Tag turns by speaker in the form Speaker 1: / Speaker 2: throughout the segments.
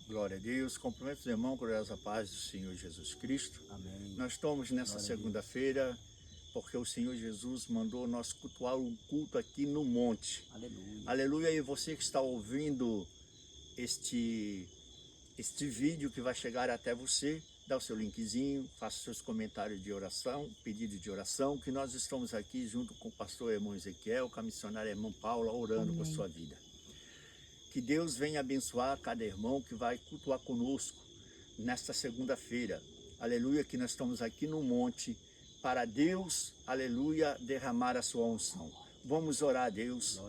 Speaker 1: Glória a Deus. Cumprimento os irmãos, gloriosa paz do Senhor Jesus Cristo.
Speaker 2: Amém.
Speaker 1: Nós estamos nessa segunda-feira porque o Senhor Jesus mandou nós cultuar um culto aqui no monte.
Speaker 2: Aleluia.
Speaker 1: Aleluia. E você que está ouvindo este vídeo que vai chegar até você, dá o seu linkzinho, faça seus comentários de oração, pedido de oração, que nós estamos aqui junto com o pastor irmão Ezequiel, com a missionária irmã Paula, orando por sua vida. Que Deus venha abençoar cada irmão que vai cultuar conosco nesta segunda-feira. Aleluia, que nós estamos aqui no monte para Deus, aleluia, derramar a sua unção. Vamos orar a Deus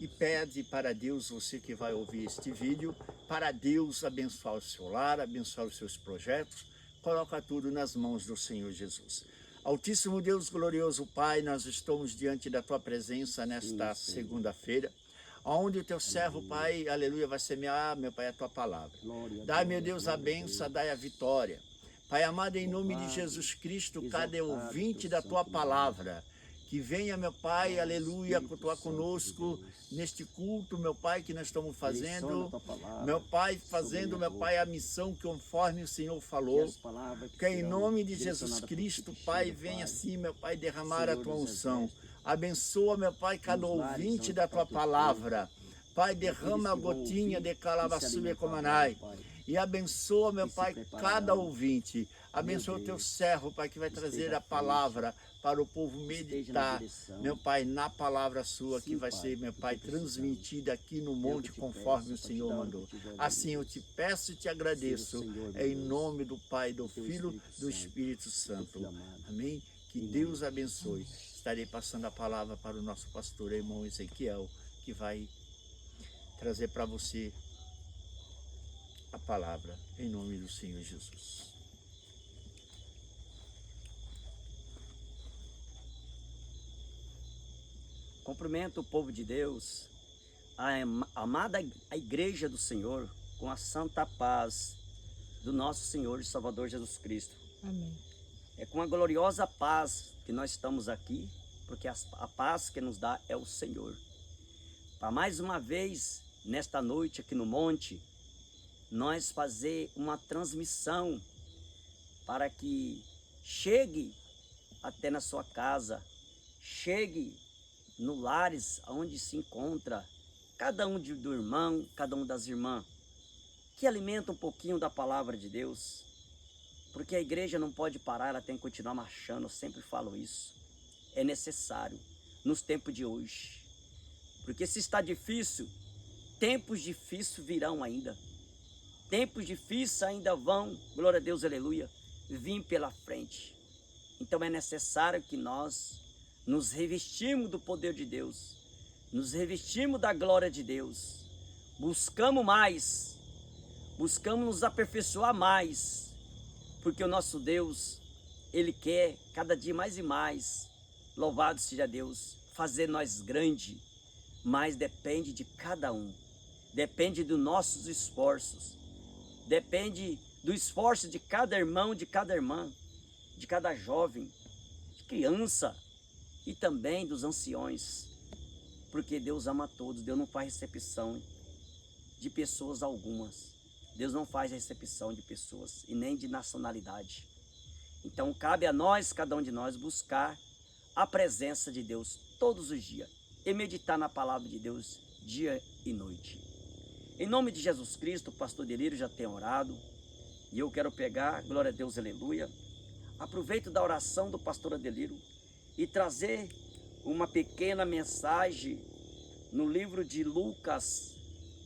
Speaker 1: e pede para Deus, você que vai ouvir este vídeo, para Deus abençoar o seu lar, abençoar os seus projetos. Coloca tudo nas mãos do Senhor Jesus. Altíssimo Deus, glorioso Pai, nós estamos diante da Tua presença nesta segunda-feira, onde o Teu servo, Pai, aleluia, vai semear, meu Pai, a Tua palavra. Dai, meu Deus, a bênção, dai a vitória. Pai amado, em nome de Jesus Cristo, cada ouvinte da Tua palavra, que venha, meu Pai, aleluia, cultuar conosco neste culto, meu Pai, que nós estamos fazendo, meu Pai, fazendo, meu Pai, a missão conforme o Senhor falou, que em nome de Jesus Cristo, Pai, venha assim, meu Pai, derramar a Tua unção. Abençoa, meu Pai, cada ouvinte da Tua palavra. Pai, derrama a gotinha de calabassuba comanai. E abençoa, meu Pai, cada ouvinte. Abençoa o Teu servo, Pai, que vai trazer a palavra para o povo meditar, meu Pai, na palavra Sua, que vai ser, meu Pai, transmitida aqui no monte, conforme o Senhor mandou. Assim eu te peço e te agradeço, em nome do Pai, do Filho, do Espírito Santo. Amém? Que Deus abençoe. Estarei passando a palavra para o nosso pastor, irmão Ezequiel, que vai trazer para você a palavra, em nome do Senhor Jesus.
Speaker 2: Cumprimento o povo de Deus, a amada igreja do Senhor, com a santa paz do nosso Senhor e Salvador Jesus Cristo.
Speaker 3: Amém.
Speaker 2: É com a gloriosa paz que nós estamos aqui, porque a paz que nos dá é o Senhor. Para mais uma vez, nesta noite aqui no monte, nós fazer uma transmissão para que chegue até na sua casa, chegue no lares onde se encontra cada um do irmão, cada um das irmãs, que alimenta um pouquinho da palavra de Deus, porque a igreja não pode parar, ela tem que continuar marchando, eu sempre falo isso. É necessário nos tempos de hoje, porque se está difícil, tempos difíceis virão ainda. Tempos difíceis ainda vão, glória a Deus, aleluia, vir pela frente. Então é necessário que nós nos revestimos do poder de Deus, nos revestimos da glória de Deus, buscamos mais, buscamos nos aperfeiçoar mais, porque o nosso Deus, Ele quer cada dia mais e mais, louvado seja Deus, fazer nós grande, mas depende de cada um, depende dos nossos esforços, depende do esforço de cada irmão, de cada irmã, de cada jovem, de criança e também dos anciões, porque Deus ama todos, Deus não faz recepção de pessoas algumas, Deus não faz recepção de pessoas e nem de nacionalidade. Então cabe a nós, cada um de nós, buscar a presença de Deus todos os dias e meditar na palavra de Deus dia e noite. Em nome de Jesus Cristo, o pastor Delírio já tem orado e eu quero pegar, glória a Deus, aleluia, aproveito da oração do pastor Adelírio e trazer uma pequena mensagem no livro de Lucas,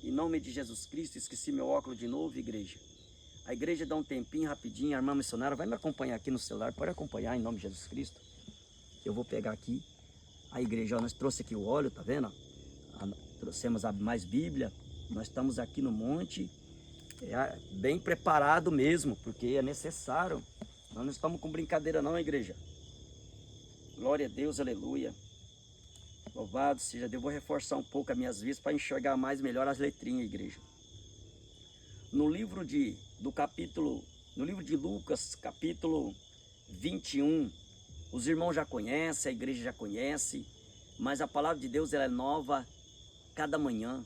Speaker 2: em nome de Jesus Cristo. Esqueci meu óculos de novo, igreja. A igreja dá um tempinho rapidinho, a irmã missionária vai me acompanhar aqui no celular, pode acompanhar em nome de Jesus Cristo. Eu vou pegar aqui a igreja, ó, nós trouxe aqui o óleo, tá vendo? Trouxemos mais Bíblia, nós estamos aqui no monte, bem preparado mesmo, porque é necessário. Nós não estamos com brincadeira não, igreja. Glória a Deus, aleluia. Louvado seja Deus. Eu vou reforçar um pouco as minhas vistas para enxergar mais melhor as letrinhas, igreja. No livro de Lucas, capítulo 21, os irmãos já conhecem, a igreja já conhece, mas a palavra de Deus ela é nova cada manhã.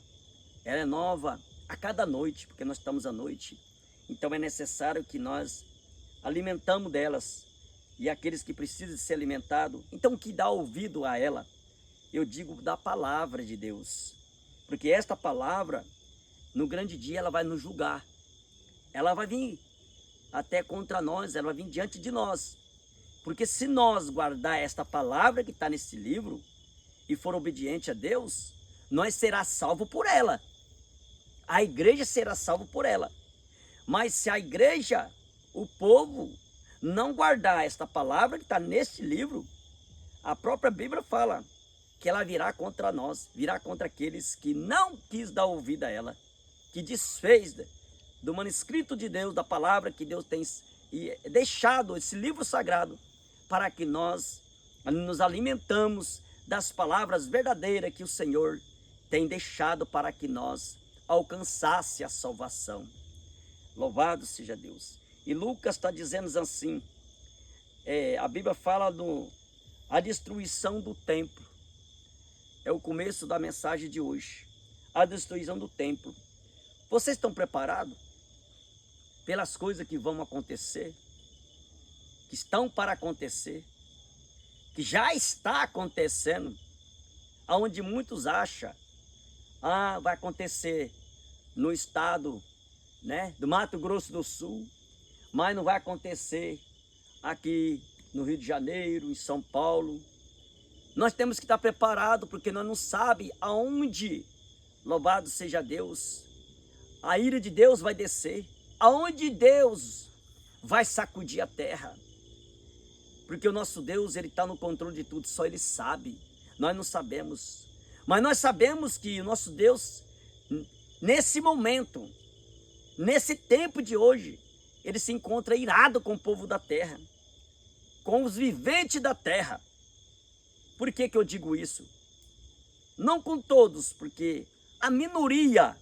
Speaker 2: Ela é nova a cada noite, porque nós estamos à noite. Então é necessário que nós alimentamos delas. E aqueles que precisam ser alimentados, então o que dá ouvido a ela, eu digo da palavra de Deus. Porque esta palavra, no grande dia, ela vai nos julgar. Ela vai vir até contra nós, ela vai vir diante de nós. Porque se nós guardar esta palavra que está nesse livro e for obediente a Deus, nós será salvo por ela. A igreja será salvo por ela. Mas se a igreja, o povo, não guardar esta palavra que está neste livro, a própria Bíblia fala que ela virá contra nós, virá contra aqueles que não quis dar ouvido a ela, que desfez do manuscrito de Deus, da palavra que Deus tem deixado, esse livro sagrado, para que nós nos alimentamos das palavras verdadeiras que o Senhor tem deixado para que nós alcançasse a salvação. Louvado seja Deus. E Lucas está dizendo assim, a Bíblia fala a destruição do templo. É o começo da mensagem de hoje. A destruição do templo. Vocês estão preparados pelas coisas que vão acontecer? Que estão para acontecer? Que já está acontecendo? Aonde muitos acham, vai acontecer no estado, né, do Mato Grosso do Sul, mas não vai acontecer aqui no Rio de Janeiro, em São Paulo. Nós temos que estar preparados, porque nós não sabemos aonde, louvado seja Deus, a ira de Deus vai descer, aonde Deus vai sacudir a terra. Porque o nosso Deus, Ele está no controle de tudo, só Ele sabe, nós não sabemos. Mas nós sabemos que o nosso Deus, nesse momento, nesse tempo de hoje, Ele se encontra irado com o povo da terra, com os viventes da terra. Por que eu digo isso? Não com todos, porque a minoria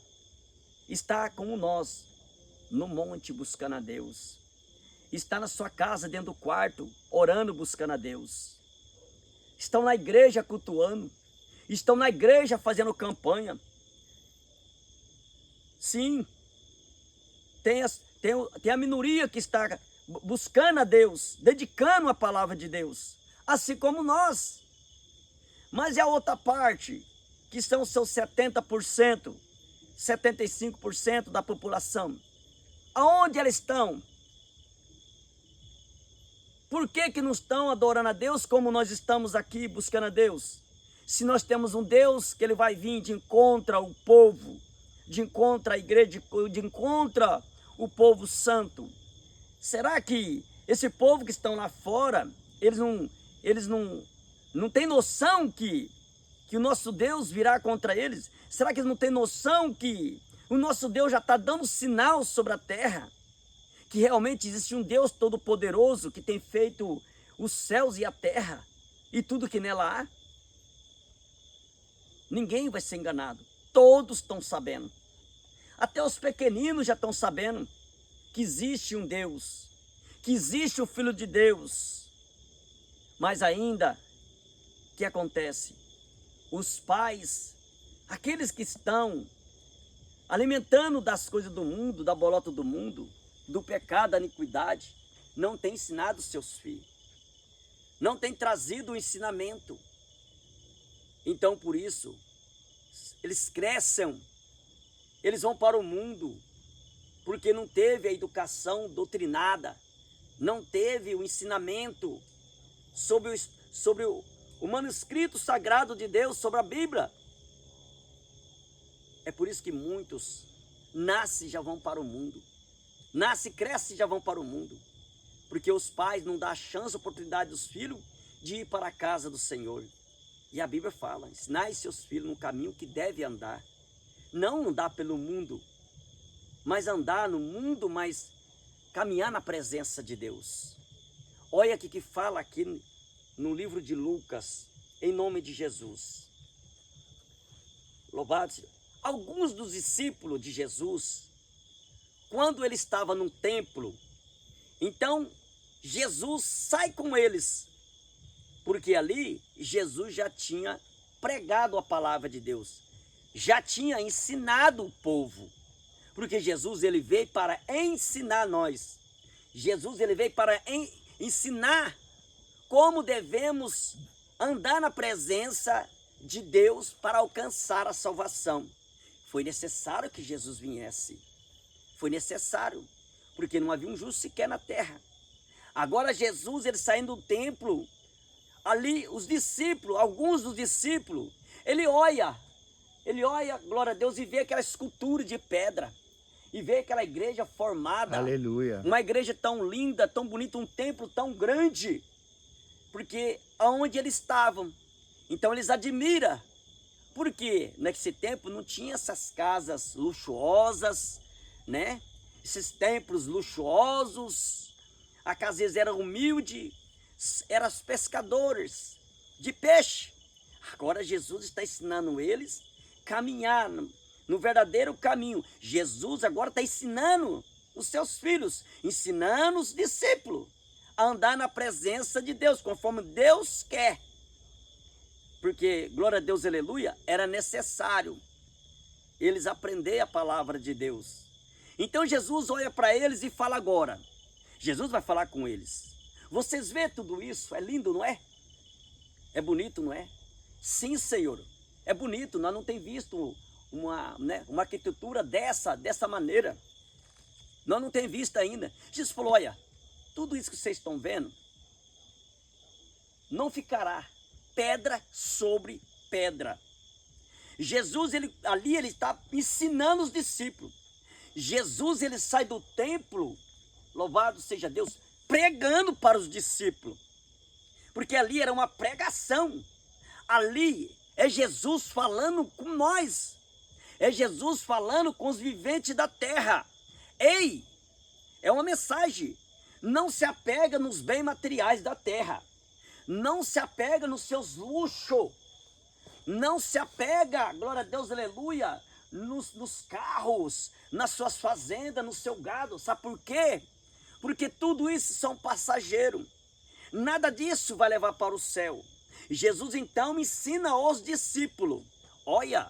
Speaker 2: está como nós, no monte buscando a Deus. Está na sua casa, dentro do quarto, orando, buscando a Deus. Estão na igreja cultuando, estão na igreja fazendo campanha. Sim, tem a minoria que está buscando a Deus, dedicando a palavra de Deus, assim como nós. Mas é a outra parte, que são os seus 70%, 75% da população. Aonde elas estão? Por que não estão adorando a Deus como nós estamos aqui buscando a Deus? Se nós temos um Deus que Ele vai vir de encontro ao povo, de encontro à igreja, de encontro o povo santo. Será que esse povo que estão lá fora, eles não têm noção que o nosso Deus virá contra eles? Será que eles não têm noção que o nosso Deus já está dando sinal sobre a terra? Que realmente existe um Deus todo-poderoso que tem feito os céus e a terra e tudo que nela há? Ninguém vai ser enganado. Todos estão sabendo. Até os pequeninos já estão sabendo que existe um Deus, que existe o Filho de Deus. Mas ainda, o que acontece? Os pais, aqueles que estão alimentando das coisas do mundo, da bolota do mundo, do pecado, da iniquidade, não têm ensinado seus filhos. Não têm trazido o ensinamento. Então, por isso, eles crescem, eles vão para o mundo, porque não teve a educação doutrinada, não teve o ensinamento sobre o manuscrito sagrado de Deus, sobre a Bíblia. É por isso que muitos nascem e já vão para o mundo. Nascem, crescem e já vão para o mundo. Porque os pais não dão a chance, a oportunidade dos filhos de ir para a casa do Senhor. E a Bíblia fala, ensinai seus filhos no caminho que deve andar. Não andar pelo mundo, mas andar no mundo, mas caminhar na presença de Deus. Olha aqui que fala aqui no livro de Lucas, em nome de Jesus. Louvado seja. Alguns dos discípulos de Jesus, quando ele estava no templo, então Jesus sai com eles, porque ali Jesus já tinha pregado a palavra de Deus, já tinha ensinado o povo, Porque Jesus ele veio para ensinar nós. Jesus ele veio para ensinar como devemos andar na presença de Deus para alcançar a salvação. Foi necessário que Jesus viesse. Foi necessário, porque não havia um justo sequer na terra. Agora Jesus, ele saindo do templo, ali os discípulos, alguns dos discípulos, ele olha, glória a Deus, e vê aquela escultura de pedra, e vê aquela igreja formada.
Speaker 1: Aleluia.
Speaker 2: Uma igreja tão linda, tão bonita, um templo tão grande, porque aonde eles estavam, então eles admiram, porque nesse tempo não tinha essas casas luxuosas, né? Esses templos luxuosos, a casa às vezes era humilde, eram os pescadores de peixe. Agora Jesus está ensinando eles a caminhar no verdadeiro caminho. Jesus agora está ensinando os seus filhos, ensinando os discípulos a andar na presença de Deus, conforme Deus quer. Porque, glória a Deus, aleluia, era necessário eles aprenderem a palavra de Deus. Então Jesus olha para eles e fala agora. Jesus vai falar com eles. Vocês vê tudo isso? É lindo, não é? É bonito, não é? Sim, Senhor. É bonito. Nós não temos visto uma arquitetura dessa maneira. Nós não temos visto ainda. Jesus falou, olha, tudo isso que vocês estão vendo não ficará pedra sobre pedra. Jesus, ali ele está ensinando os discípulos. Jesus, ele sai do templo, louvado seja Deus, pregando para os discípulos. Porque ali era uma pregação. Ali é Jesus falando com nós. É Jesus falando com os viventes da terra. Ei, é uma mensagem. Não se apega nos bens materiais da terra. Não se apega nos seus luxos. Não se apega, glória a Deus, aleluia, nos carros, nas suas fazendas, no seu gado. Sabe por quê? Porque tudo isso são passageiros. Nada disso vai levar para o céu. Jesus então ensina aos discípulos. Olha,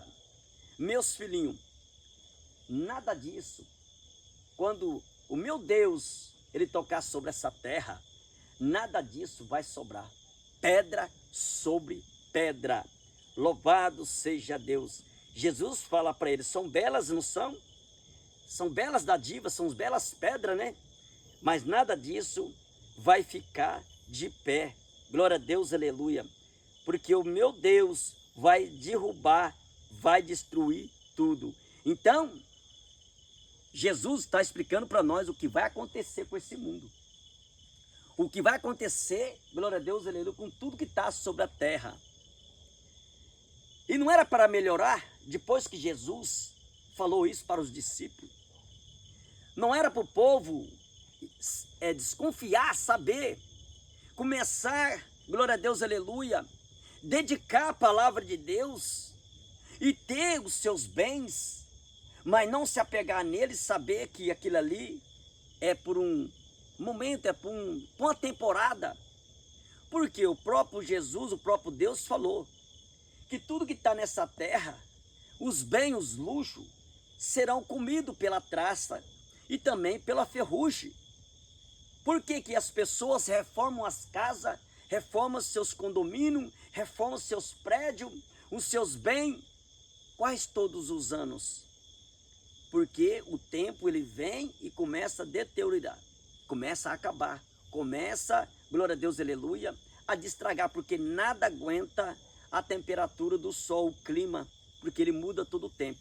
Speaker 2: meus filhinhos, nada disso. Quando o meu Deus, ele tocar sobre essa terra, nada disso vai sobrar. Pedra sobre pedra. Louvado seja Deus. Jesus fala para eles, são belas, não são? São belas dádivas, são belas pedras, né? Mas nada disso vai ficar de pé. Glória a Deus, aleluia. Porque o meu Deus vai derrubar, vai destruir tudo. Então, Jesus está explicando para nós o que vai acontecer com esse mundo. O que vai acontecer, glória a Deus, aleluia, com tudo que está sobre a terra. E não era para melhorar, depois que Jesus falou isso para os discípulos. Não era para o povo desconfiar, saber, começar, glória a Deus, aleluia, dedicar a palavra de Deus e ter os seus bens, mas não se apegar neles, saber que aquilo ali é por um momento, é por uma temporada. Porque o próprio Jesus, o próprio Deus falou que tudo que está nessa terra, os bens, os luxos, serão comidos pela traça e também pela ferrugem. Por que que as pessoas reformam as casas, reformam seus condomínios, reformam seus prédios, os seus bens, quase todos os anos? Porque o tempo ele vem e começa a deteriorar, começa a acabar, começa, glória a Deus, aleluia, a destragar, porque nada aguenta a temperatura do sol, o clima, porque ele muda todo o tempo.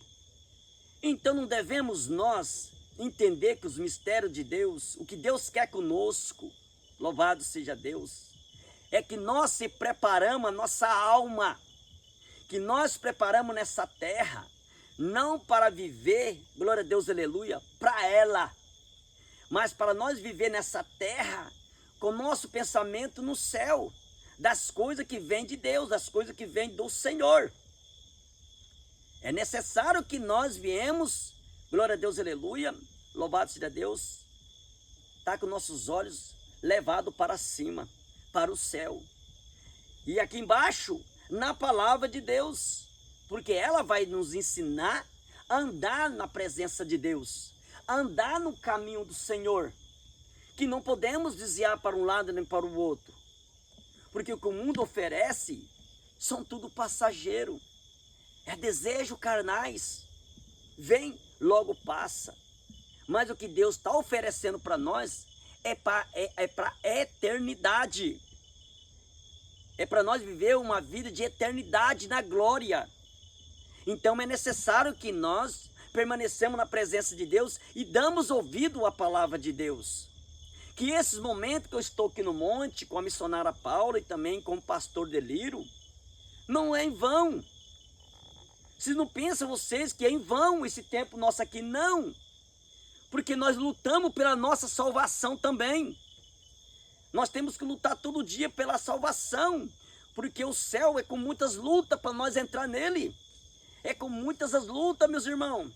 Speaker 2: Então não devemos nós entender que os mistérios de Deus, o que Deus quer conosco, louvado seja Deus, é que nós se preparamos a nossa alma, que nós preparamos nessa terra, não para viver, glória a Deus, aleluia, para ela, mas para nós viver nessa terra com nosso pensamento no céu, das coisas que vêm de Deus, das coisas que vêm do Senhor. É necessário que nós viemos, glória a Deus, aleluia, louvado seja Deus, tá com nossos olhos levados para cima, para o céu. E aqui embaixo, na palavra de Deus, porque ela vai nos ensinar a andar na presença de Deus, a andar no caminho do Senhor, que não podemos desviar para um lado nem para o outro, porque o que o mundo oferece são tudo passageiro, é desejo carnais, vem, logo passa, mas o que Deus está oferecendo para nós é para a eternidade, é para nós viver uma vida de eternidade na glória. Então é necessário que nós permanecemos na presença de Deus e damos ouvido à palavra de Deus. Que esses momentos que eu estou aqui no monte, com a missionária Paula e também com o pastor Deliro, não é em vão. Vocês não pensam vocês que é em vão esse tempo nosso aqui, não. Porque nós lutamos pela nossa salvação também. Nós temos que lutar todo dia pela salvação, porque o céu é com muitas lutas para nós entrar nele. É com muitas as lutas, meus irmãos.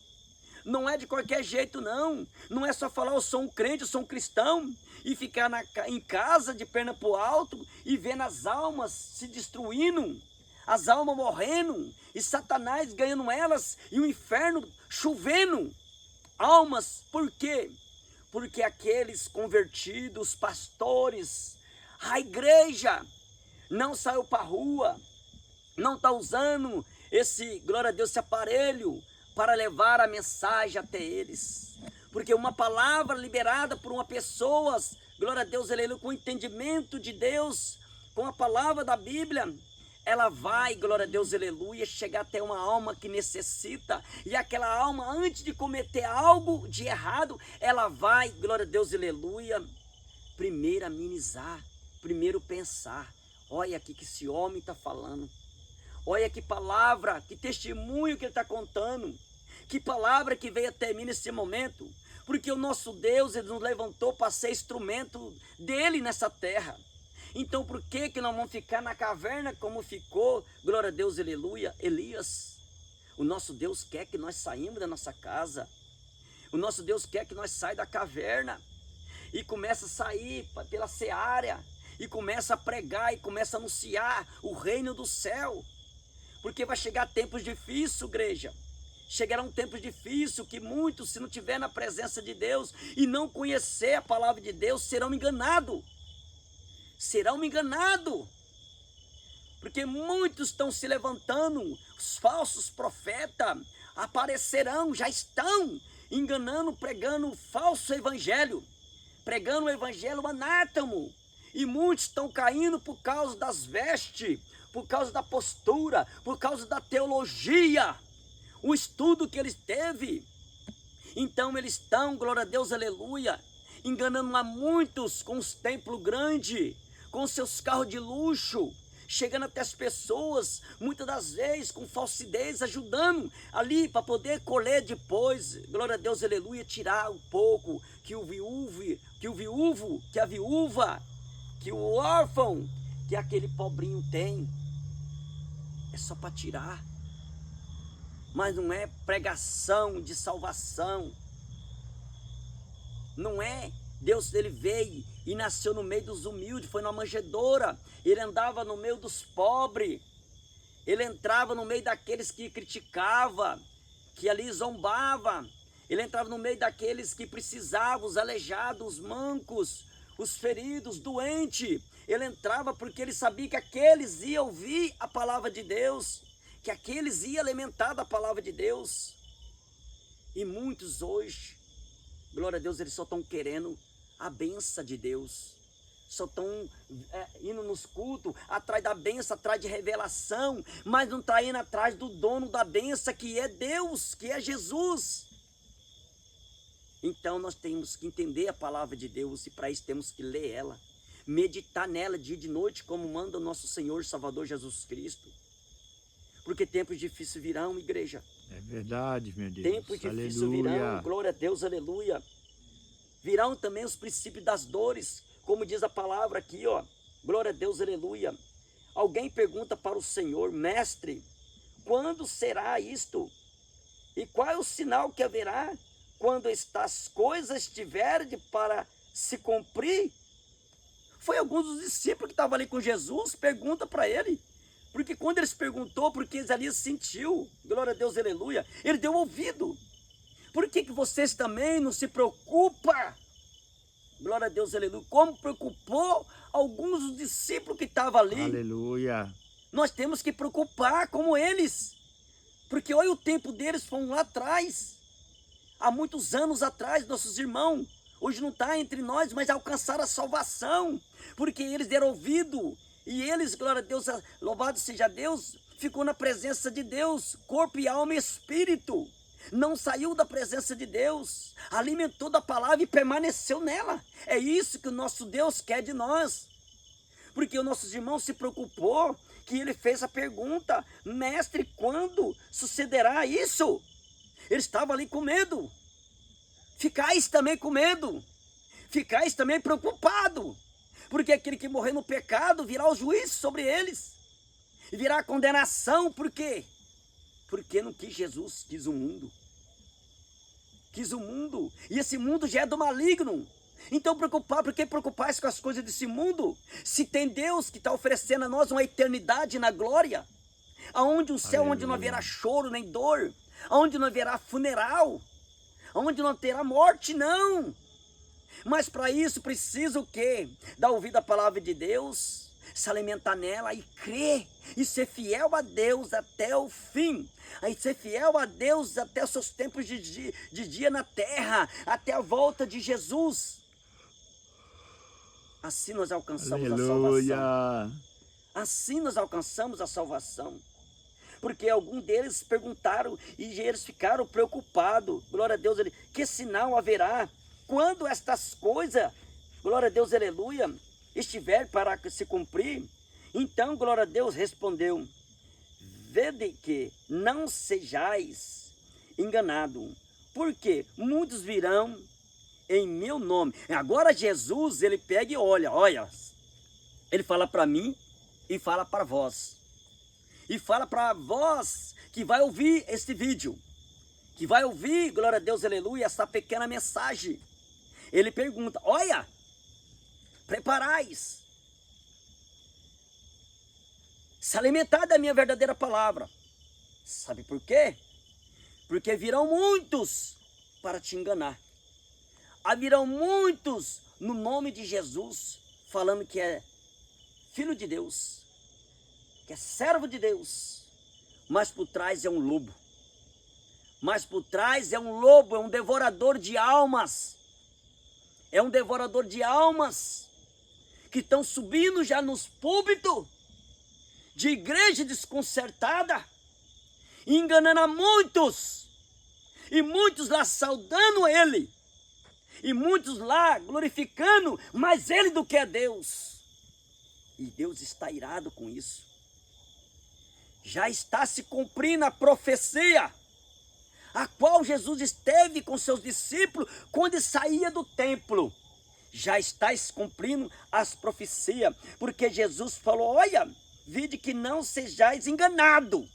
Speaker 2: Não é de qualquer jeito, não. Não é só falar, eu sou um crente, eu sou um cristão, e ficar em casa de perna para o alto e vendo as almas se destruindo, as almas morrendo, e Satanás ganhando elas, e o inferno chovendo almas. Por quê? Porque aqueles convertidos, pastores, a igreja, não saiu para a rua, não está usando esse, glória a Deus, esse aparelho para levar a mensagem até eles. Porque uma palavra liberada por uma pessoa, glória a Deus, aleluia, com o entendimento de Deus, com a palavra da Bíblia, ela vai, glória a Deus, aleluia, chegar até uma alma que necessita, e aquela alma, antes de cometer algo de errado, ela vai, glória a Deus, aleluia, primeiro amenizar, primeiro pensar, olha aqui que esse homem está falando, olha que palavra, que testemunho que ele está contando, que palavra que veio até mim nesse momento, porque o nosso Deus, ele nos levantou para ser instrumento dele nessa terra. Então por que nós vamos ficar na caverna como ficou, glória a Deus, aleluia, Elias? O nosso Deus quer que nós saímos da nossa casa, o nosso Deus quer que nós saímos da caverna e comece a sair pela seara, e comece a pregar e comece a anunciar o reino do céu, porque vai chegar tempos difíceis, igreja. Chegarão tempos difíceis que muitos, se não estiver na presença de Deus e não conhecer a palavra de Deus, serão enganados. Serão enganados, porque muitos estão se levantando, os falsos profetas aparecerão, já estão enganando, pregando o falso evangelho, pregando o evangelho anátamo, e muitos estão caindo por causa das vestes, por causa da postura, por causa da teologia, o estudo que eles teve. Então eles estão, glória a Deus, aleluia, enganando a muitos com os templos grandes, com seus carros de luxo, chegando até as pessoas, muitas das vezes com falsidez, ajudando ali para poder colher depois, glória a Deus, aleluia, tirar um pouco que a viúva, que o órfão, que aquele pobrinho tem. É só para tirar, mas não é pregação de salvação, não é. Deus, ele veio e nasceu no meio dos humildes, foi numa manjedoura, ele andava no meio dos pobres, ele entrava no meio daqueles que criticava, que ali zombava, ele entrava no meio daqueles que precisavam, os aleijados, os mancos, os feridos, doentes. Ele entrava porque ele sabia que aqueles iam ouvir a palavra de Deus, que aqueles iam alimentar da palavra de Deus. E muitos hoje, glória a Deus, eles só estão querendo a bênção de Deus, só estão indo nos cultos, atrás da bênção, atrás de revelação, mas não está indo atrás do dono da bênção, que é Deus, que é Jesus. Então nós temos que entender a palavra de Deus, e para isso temos que ler ela, meditar nela dia e de noite, como manda o nosso Senhor Salvador Jesus Cristo, porque tempos difíceis virão, igreja.
Speaker 1: É verdade, meu Deus.
Speaker 2: Tempos difíceis virão, glória a Deus, aleluia. Virão também os princípios das dores, como diz a palavra aqui, ó, glória a Deus, aleluia. Alguém pergunta para o Senhor: mestre, quando será isto? E qual é o sinal que haverá quando estas coisas estiverem para se cumprir? Foi alguns dos discípulos que estavam ali com Jesus, pergunta para ele: Porque quando eles perguntou, porque Isaías sentiu, glória a Deus, aleluia, ele deu ouvido. Por que vocês também não se preocupam? Glória a Deus, aleluia. Como preocupou alguns dos discípulos que estavam ali.
Speaker 1: Aleluia.
Speaker 2: Nós temos que preocupar como eles. Porque olha o tempo deles, foram lá atrás. Há muitos anos atrás, nossos irmãos. Hoje não está entre nós, mas alcançaram a salvação. Porque eles deram ouvido. E eles, glória a Deus, louvado seja Deus, ficou na presença de Deus. Corpo e alma e espírito. Não saiu da presença de Deus, alimentou da palavra e permaneceu nela. É isso que o nosso Deus quer de nós. Porque os nossos irmãos se preocupou, que ele fez a pergunta: mestre, quando sucederá isso? Ele estava ali com medo. Ficais também com medo. Ficais também preocupado. Porque aquele que morrer no pecado virá o juízo sobre eles. E virá a condenação. Por quê? Porque não quis Jesus, quis o mundo. Quis o mundo. E esse mundo já é do maligno. Então por que preocupar-se com as coisas desse mundo? Se tem Deus que está oferecendo a nós uma eternidade na glória. Aonde o céu, onde não haverá choro nem dor. Onde não haverá funeral. Onde não terá morte, não. Mas para isso precisa o quê? Dar ouvido à palavra de Deus, se alimentar nela e crer, e ser fiel a Deus até o fim, e ser fiel a Deus até os seus tempos de dia na terra, até a volta de Jesus. Assim nós alcançamos a salvação. Assim nós alcançamos a salvação. Porque alguns deles perguntaram e eles ficaram preocupados. Glória a Deus, que sinal haverá quando estas coisas, glória a Deus, aleluia, estiver para se cumprir? Então, glória a Deus, respondeu: vede que não sejais enganados, porque muitos virão em meu nome. Agora Jesus, ele pega e olha, ele fala para mim e fala para vós. E fala para vós que vai ouvir este vídeo, que vai ouvir, glória a Deus, aleluia, essa pequena mensagem. Ele pergunta: olha, preparais, se alimentar da minha verdadeira palavra. Sabe por quê? Porque virão muitos para te enganar. Haverão muitos no nome de Jesus, falando que é filho de Deus, que é servo de Deus, mas por trás é um lobo. Mas por trás é um lobo, é um devorador de almas. É um devorador de almas que estão subindo já nos púlpitos de igreja desconcertada, enganando a muitos, e muitos lá saudando ele, e muitos lá glorificando mais ele do que é Deus. E Deus está irado com isso. Já está se cumprindo a profecia, a qual Jesus esteve com seus discípulos quando saía do templo. Já está se cumprindo as profecias, porque Jesus falou: olha, vide que não sejais enganados.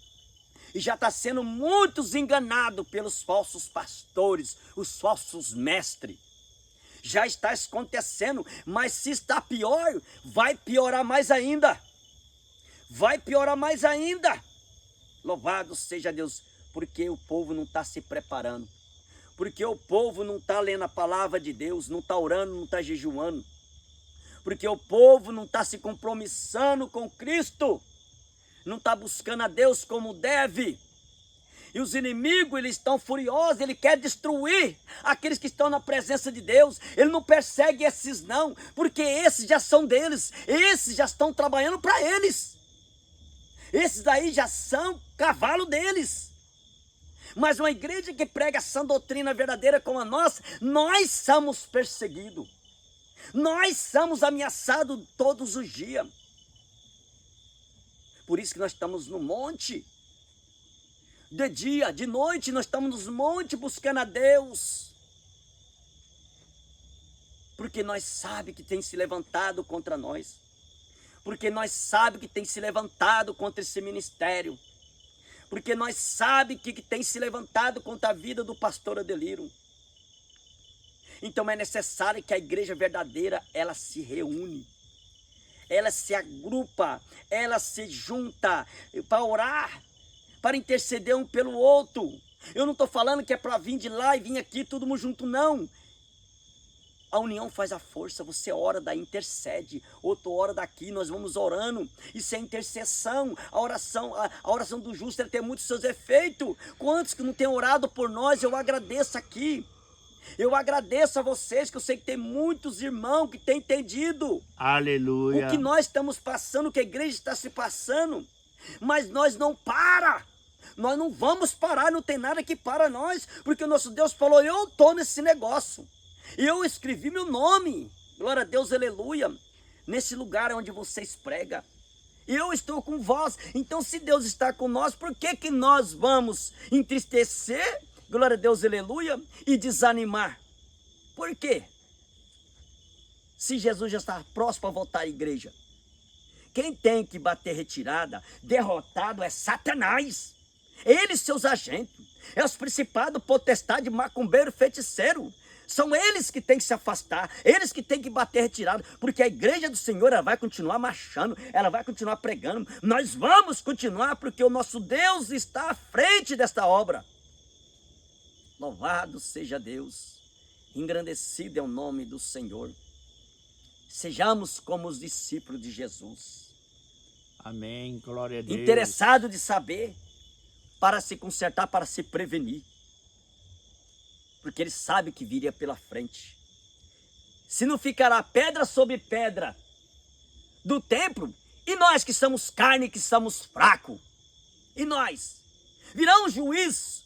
Speaker 2: E já está sendo muitos enganados pelos falsos pastores, os falsos mestres. Já está acontecendo, mas se está pior, vai piorar mais ainda. Vai piorar mais ainda. Louvado seja Deus, porque o povo não está se preparando. Porque o povo não está lendo a palavra de Deus, não está orando, não está jejuando. Porque o povo não está se compromissando com Cristo. Não está buscando a Deus como deve. E os inimigos, eles estão furiosos, ele quer destruir aqueles que estão na presença de Deus. Ele não persegue esses não, porque esses já são deles, esses já estão trabalhando para eles. Esses daí já são cavalo deles. Mas uma igreja que prega essa doutrina verdadeira como a nossa, nós somos perseguidos. Nós somos ameaçados todos os dias. Por isso que nós estamos no monte. De dia, de noite, nós estamos nos montes buscando a Deus. Porque nós sabemos que tem se levantado contra nós. Porque nós sabemos que tem se levantado contra esse ministério. Porque nós sabemos que tem se levantado contra a vida do pastor Adeliro. Então é necessário que a igreja verdadeira, ela se reúne. ela se agrupa, ela se junta para orar, para interceder um pelo outro. Eu não estou falando que é para vir de lá e vir aqui todo mundo junto, não. A união faz a força, você ora, daí intercede, outro ora daqui, nós vamos orando. Isso é intercessão, a oração do justo ela tem muitos seus efeitos. Quantos que não têm orado por nós, eu agradeço aqui. Eu agradeço a vocês, que eu sei que tem muitos irmãos que têm entendido.
Speaker 1: Aleluia.
Speaker 2: O que nós estamos passando, o que a igreja está se passando. Mas nós não para. Nós não vamos parar, não tem nada que para nós. Porque o nosso Deus falou, eu estou nesse negócio. Eu escrevi meu nome. Glória a Deus, aleluia. Nesse lugar onde vocês pregam. Eu estou com vós. Então se Deus está com nós, por que que nós vamos entristecer? Glória a Deus, aleluia, e desanimar. Por quê? Se Jesus já está próximo para voltar à igreja. Quem tem que bater retirada, derrotado, é Satanás. Ele e seus agentes. É os principados, potestade, macumbeiro, feiticeiro. São eles que têm que se afastar, eles que têm que bater retirada, porque a igreja do Senhor ela vai continuar marchando, ela vai continuar pregando. Nós vamos continuar porque o nosso Deus está à frente desta obra. Louvado seja Deus, engrandecido é o nome do Senhor. Sejamos como os discípulos de Jesus.
Speaker 1: Amém, glória a Deus.
Speaker 2: Interessado de saber, para se consertar, para se prevenir. Porque ele sabe que viria pela frente. Se não ficará pedra sobre pedra do templo, e nós que somos carne, que somos fracos, e nós? Virá um juiz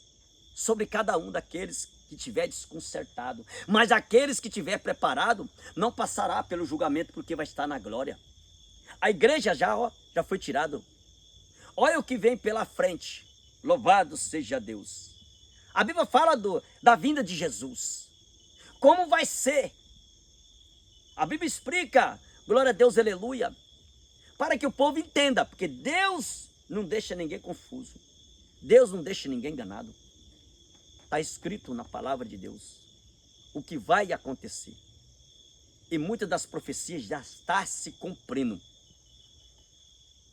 Speaker 2: sobre cada um daqueles que tiver desconcertado. Mas aqueles que tiver preparado, não passará pelo julgamento, porque vai estar na glória. A igreja já foi tirada. Olha o que vem pela frente. Louvado seja Deus. A Bíblia fala da vinda de Jesus. Como vai ser? A Bíblia explica, glória a Deus, aleluia, para que o povo entenda, porque Deus não deixa ninguém confuso. Deus não deixa ninguém enganado. Está escrito na palavra de Deus o que vai acontecer. E muitas das profecias já estão se cumprindo.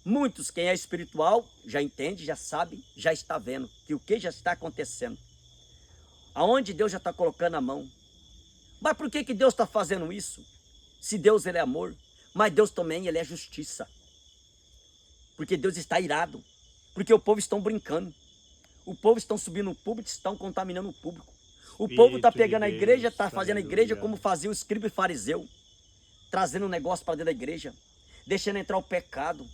Speaker 2: Muitos, quem é espiritual, já entende, já sabe, já está vendo que o que já está acontecendo. Aonde Deus já está colocando a mão. Mas por que Deus está fazendo isso? Se Deus ele é amor, mas Deus também ele é justiça. Porque Deus está irado. Porque o povo está brincando. O povo está subindo no público, estão contaminando o público. O povo está pegando a igreja, está fazendo a igreja como fazia o escriba e fariseu. Trazendo um negócio para dentro da igreja. Deixando entrar o pecado.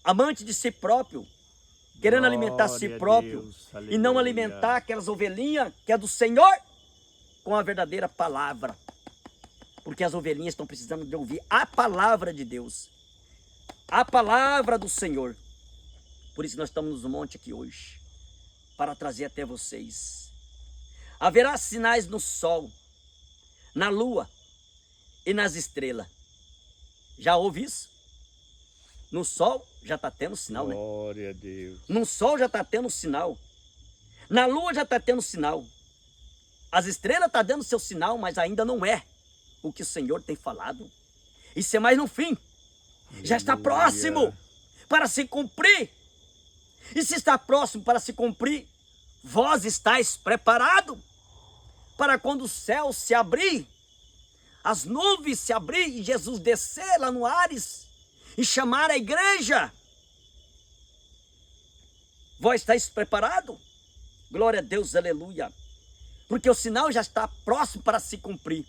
Speaker 2: Amante de si próprio. Querendo alimentar si próprio. E não alimentar aquelas ovelhinhas que é do Senhor com a verdadeira palavra. Porque as ovelhinhas estão precisando de ouvir a palavra de Deus. A palavra do Senhor. Por isso nós estamos no monte aqui hoje. Para trazer até vocês. Haverá sinais no sol, na lua e nas estrelas. Já ouve isso? No sol já está tendo sinal, né?
Speaker 1: Glória a Deus.
Speaker 2: No sol já está tendo sinal. Na lua já está tendo sinal. As estrelas estão dando seu sinal, mas ainda não é o que o Senhor tem falado. Isso é mais no fim. Já está próximo para se cumprir. E se está próximo para se cumprir, vós estáis preparados para quando o céu se abrir, as nuvens se abrir e Jesus descer lá no Ares e chamar a igreja. Vós estáis preparados? Glória a Deus, aleluia. Porque o sinal já está próximo para se cumprir.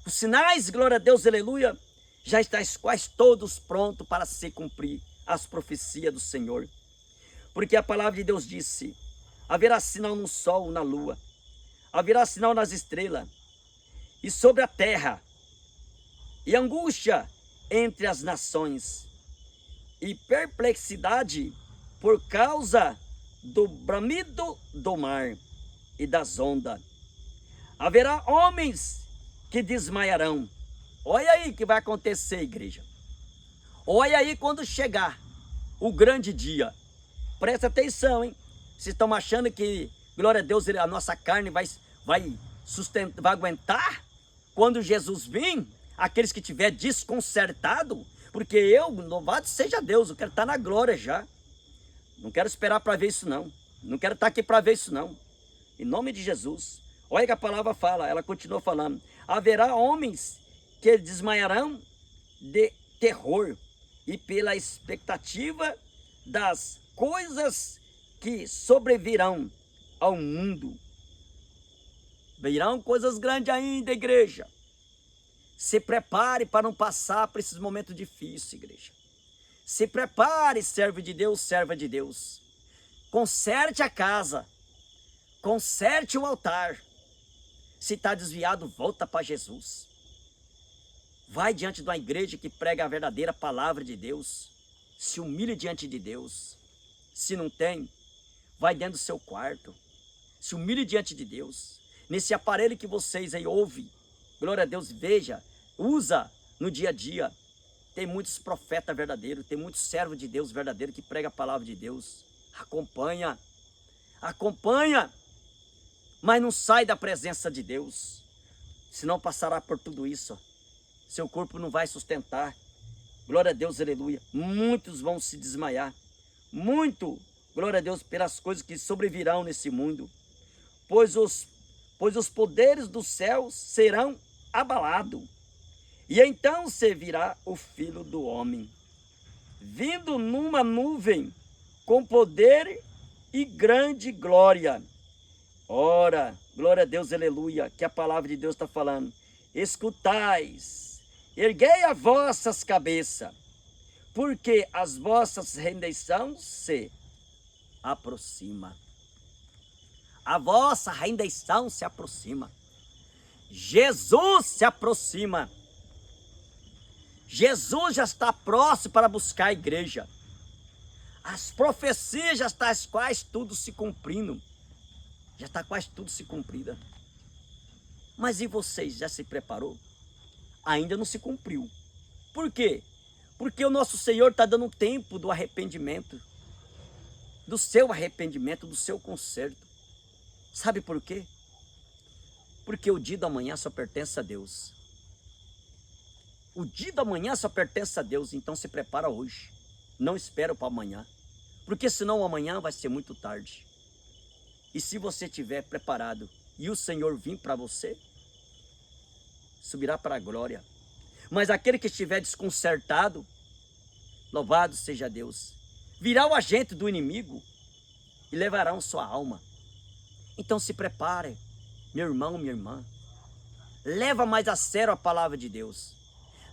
Speaker 2: Os sinais, glória a Deus, aleluia, já estáis quase todos prontos para se cumprir as profecias do Senhor. Porque a palavra de Deus disse, haverá sinal no sol, na lua, haverá sinal nas estrelas, e sobre a terra, e angústia entre as nações, e perplexidade por causa do bramido do mar e das ondas. Haverá homens que desmaiarão. Olha aí o que vai acontecer, igreja. Olha aí quando chegar o grande dia. Presta atenção, hein? Vocês estão achando que, glória a Deus, a nossa carne vai aguentar? Quando Jesus vir, aqueles que tiver desconcertado, porque eu, louvado seja Deus, eu quero estar na glória já. Não quero esperar para ver isso não. Não quero estar aqui para ver isso não. Em nome de Jesus. Olha que a palavra fala, ela continua falando. Haverá homens que desmaiarão de terror e pela expectativa das coisas que sobrevirão ao mundo. Virão coisas grandes ainda, igreja. Se prepare para não passar por esses momentos difíceis, igreja. Se prepare, servo de Deus, serva de Deus. Conserte a casa. Conserte o altar. Se está desviado, volta para Jesus. Vai diante de uma igreja que prega a verdadeira palavra de Deus. Se humilhe diante de Deus. Se não tem, vai dentro do seu quarto. Se humilhe diante de Deus. Nesse aparelho que vocês aí ouvem, glória a Deus, veja, usa no dia a dia. Tem muitos profetas verdadeiros, tem muitos servos de Deus verdadeiros que pregam a palavra de Deus. Acompanha, acompanha, mas não sai da presença de Deus, senão passará por tudo isso. Seu corpo não vai sustentar. Glória a Deus, aleluia. Muitos vão se desmaiar. Muito, glória a Deus, pelas coisas que sobrevirão nesse mundo. Pois os poderes dos céus serão abalados. E então se virá o Filho do Homem, vindo numa nuvem, com poder e grande glória. Ora, glória a Deus, aleluia, que a palavra de Deus está falando. Escutais, erguei as vossas cabeças, porque as vossas redenção se aproxima. A vossa redenção se aproxima. Jesus se aproxima. Jesus já está próximo para buscar a igreja. As profecias já estão quase tudo se cumprindo. Já está quase tudo se cumprida. Mas e vocês, já se preparou? Ainda não se cumpriu. Por quê? Porque o nosso Senhor está dando tempo do arrependimento. Do seu arrependimento, do seu conserto. Sabe por quê? Porque o dia da manhã só pertence a Deus. O dia da manhã só pertence a Deus, então se prepara hoje. Não espera para amanhã, porque senão amanhã vai ser muito tarde. E se você estiver preparado e o Senhor vir para você, subirá para a glória. Mas aquele que estiver desconcertado, louvado seja Deus, virá o agente do inimigo e levarão sua alma. Então se prepare, meu irmão, minha irmã. Leva mais a sério a palavra de Deus.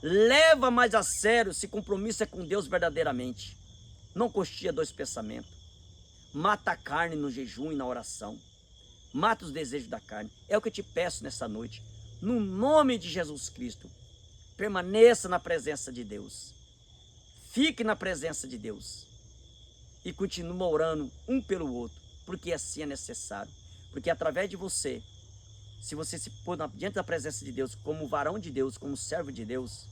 Speaker 2: Leva mais a sério, se compromissa com Deus verdadeiramente. Não coxia dois pensamentos. Mata a carne no jejum e na oração. Mata os desejos da carne. É o que eu te peço nessa noite. No nome de Jesus Cristo. Permaneça na presença de Deus. Fique na presença de Deus. E continue orando um pelo outro. Porque assim é necessário. Porque através de você, se você se pôr diante da presença de Deus, como varão de Deus, como servo de Deus,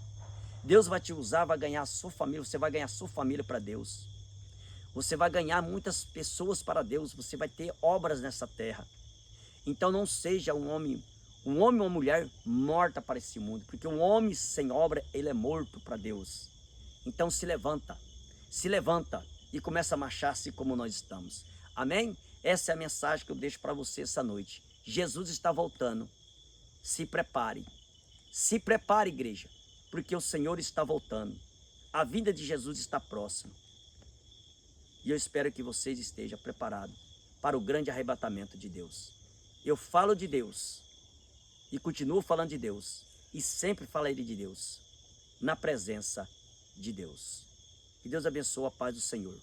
Speaker 2: Deus vai te usar, vai ganhar a sua família, você vai ganhar a sua família para Deus. Você vai ganhar muitas pessoas para Deus, você vai ter obras nessa terra. Então não seja um homem ou uma mulher morta para esse mundo, porque um homem sem obra, ele é morto para Deus. Então se levanta e começa a marchar assim como nós estamos. Amém? Essa é a mensagem que eu deixo para você essa noite. Jesus está voltando. Se prepare. Se prepare, igreja, porque o Senhor está voltando. A vinda de Jesus está próxima. E eu espero que vocês estejam preparados para o grande arrebatamento de Deus. Eu falo de Deus e continuo falando de Deus e sempre falarei de Deus na presença de Deus. Que Deus abençoe a paz do Senhor.